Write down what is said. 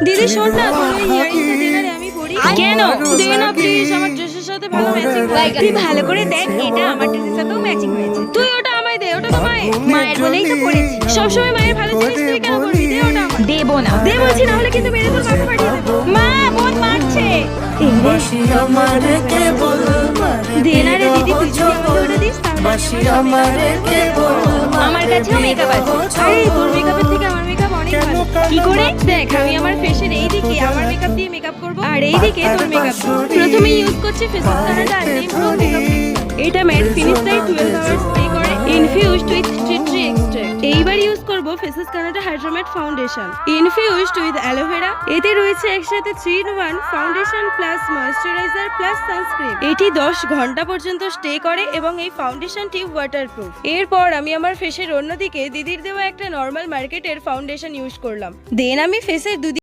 দিদি শোন না, তোর ওই ইয়ারিংটা দে না রে, আমি পরি। কেন? দে না প্লিজ, আমার ড্রেসের সাথে ভালো ম্যাচিং হয়। তুই ভালো করে দেখ, এটা আমার ড্রেসের সাথেও ম্যাচিং হয়েছে। তুই ওটা আমায় দে, ওটা তো মায়ের। মায়ের বলেই তো পড়েছি। সবসময় মায়ের ভালো জিনিস তুই কেন করবি? দে ওটা আমায়। দেবো না। দে বলছি, না হলে কিন্তু মেরে তোর মাকে পাঠিয়ে দেবো। মা, বোন মারছে। দে না রে দিদি, তুই যদি আমাকে ওটা দিস তাহলে আমার কাছেও মেকআপ আছে। আরে তোর মেকআপের থেকে আমার মেকআপ অনেক ভালো। কি করে? দেখ, আমি আমার ফেসের এই দিকে আমার মেকআপ দিয়ে মেকআপ করব, আর এই দিকে তোর মেকআপ। প্রথমে ইউজ করছি ফেসেস কানাডা আনলিম প্রো মেকআপ। এটা ম্যাট ফিনিশ দেয়, 12 আওয়ার্স স্টে করে, infused with tea tree extract. এইবার ইউজ করব Faces Canada Hydromatte foundation, infused with aloe vera. এতে রয়েছে একসাথে 3-in-1 foundation plus moisturiser plus sunscreen. এটি 10 ঘন্টা পর্যন্ত স্টে করে এবং এই ফাউন্ডেশনটি ওয়াটারপ্রুফ। এরপর আমি আমার ফেসের অন্যদিকে দিদির দেওয়া একটা নর্মাল মার্কেটের ফাউন্ডেশন ইউজ করলাম। দেন আমি ফেসের